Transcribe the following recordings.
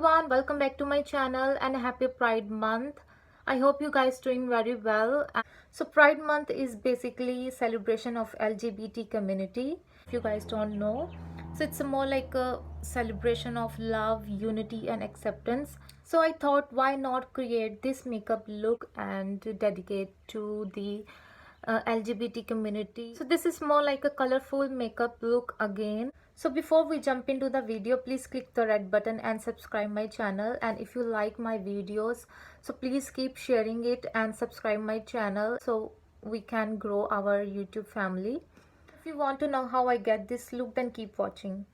everyone, welcome back to my channel and happy Pride Month. I hope you guys doing very well. So Pride Month is basically celebration of LGBT community. If you guys don't know, so it's more like a celebration of love, unity and acceptance. So I thought why not create this makeup look and dedicate to the LGBT community. So this is more like a colorful makeup look again. So before we jump into the video, please click the red button and subscribe my channel. And if you like my videos, so please keep sharing it and subscribe my channel so we can grow our YouTube family. If you want to know how I get this look, then keep watching.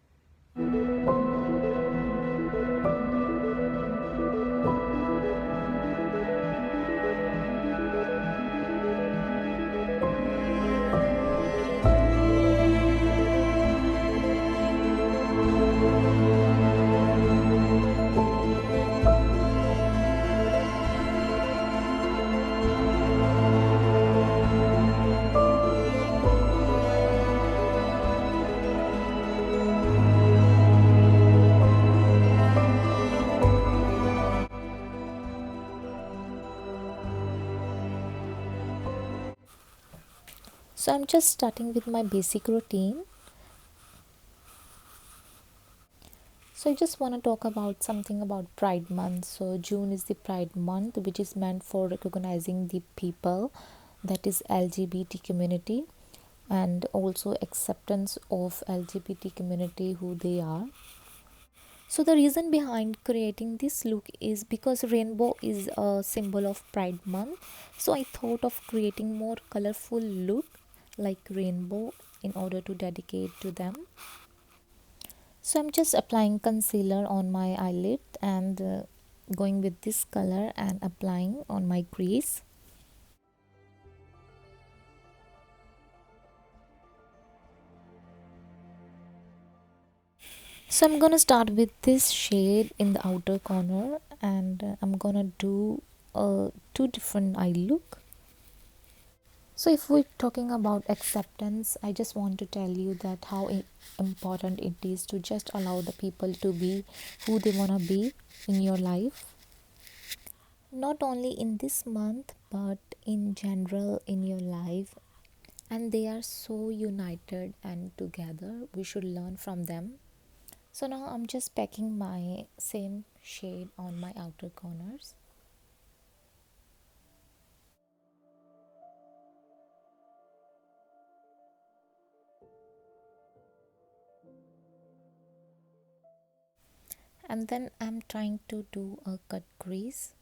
So I'm just starting with my basic routine. So I just want to talk about something about Pride Month. So June is the Pride Month, which is meant for recognizing the people, that is LGBT community, and also acceptance of LGBT community who they are. So the reason behind creating this look is because rainbow is a symbol of Pride Month. So I thought of creating more colorful look like rainbow in order to dedicate to them. So I'm just applying concealer on my eyelid and going with this color and applying on my crease. So I'm gonna start with this shade in the outer corner and I'm gonna do two different eye look. So if we're talking about acceptance, I just want to tell you that how important it is to just allow the people to be who they wanna be in your life. Not only in this month but in general in your life, and they are so united and together. We should learn from them. So now I'm just packing my same shade on my outer corners. And then I'm trying to do a cut crease.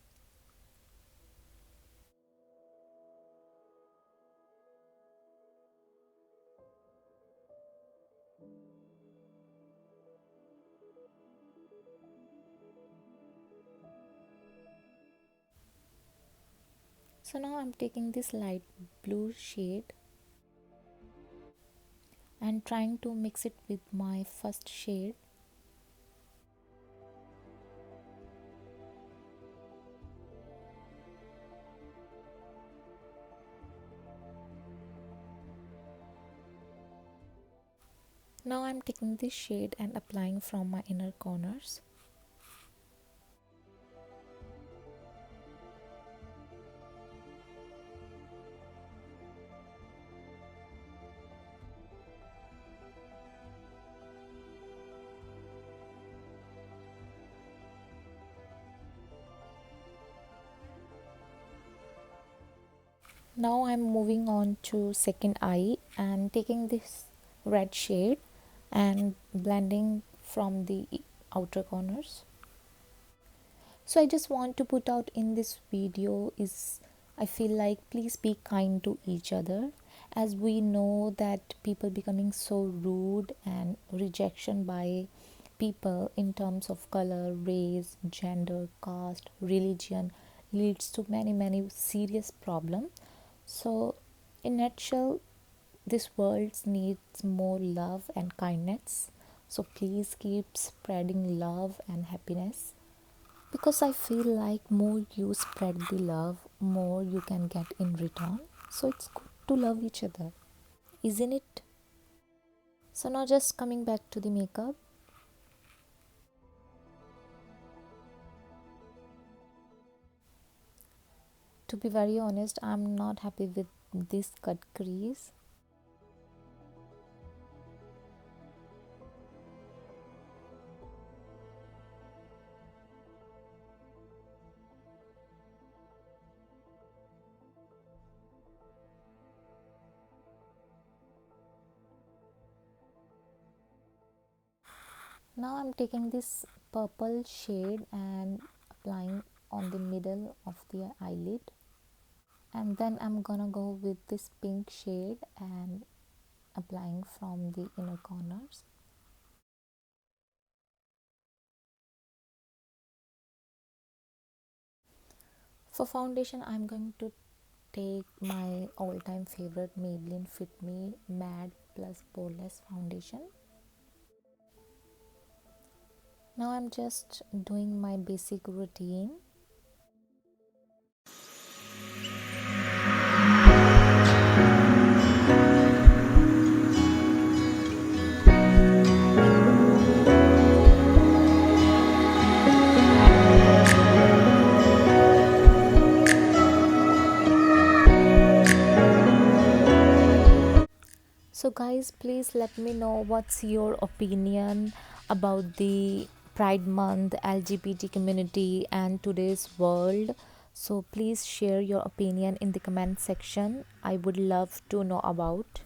So now I'm taking this light blue shade and trying to mix it with my first shade. Now I'm taking this shade and applying from my inner corners. Now I'm moving on to second eye and taking this red shade and blending from the outer corners. So I just want to put out in this video is I feel like please be kind to each other, as we know that people becoming so rude and rejection by people in terms of color, race, gender, caste, religion leads to many serious problems. So in nutshell, this world needs more love and kindness. So please keep spreading love and happiness, because I feel like more you spread the love, more you can get in return. So it's good to love each other, isn't it? So now just coming back to the makeup. To be very honest, I'm not happy with this cut crease. Now I'm taking this purple shade and applying on the middle of the eyelid, and then I'm gonna go with this pink shade and applying from the inner corners. For foundation, I'm going to take my all-time favorite Maybelline Fit Me Matte Plus Poreless foundation. Now I'm just doing my basic routine. So guys, please let me know what's your opinion about the Pride Month, LGBT community and today's world. So please share your opinion in the comment section. I would love to know about.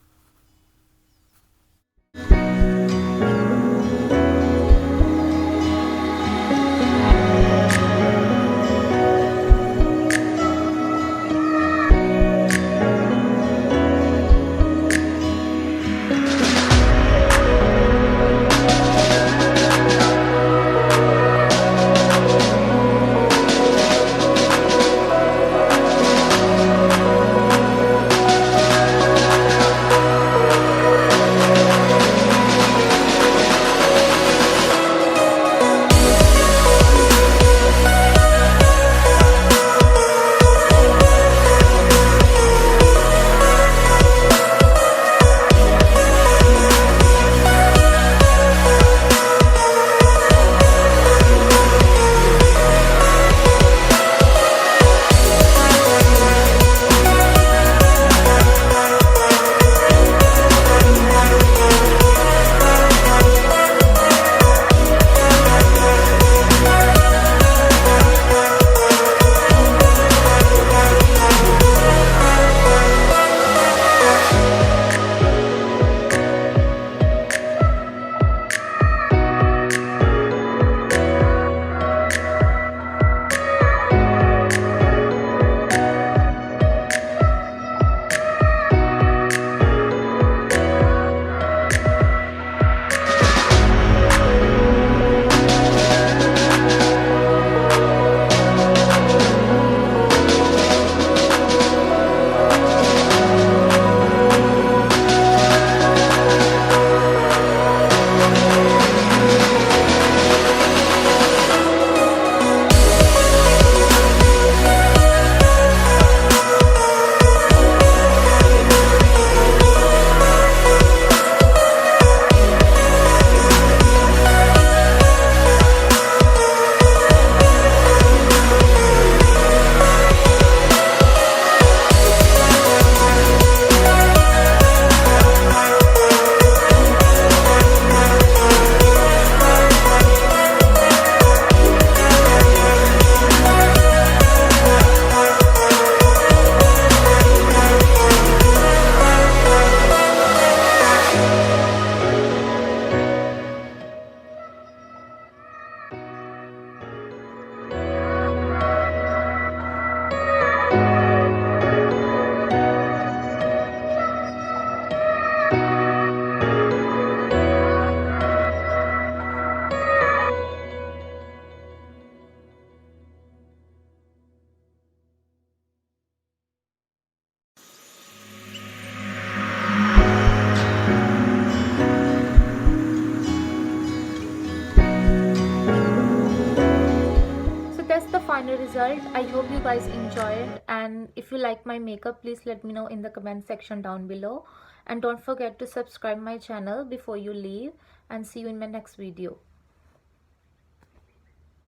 So that's the final result. I hope you guys enjoyed, and if you like my makeup, please let me know in the comment section down below, and don't forget to subscribe my channel before you leave, and see you in my next video.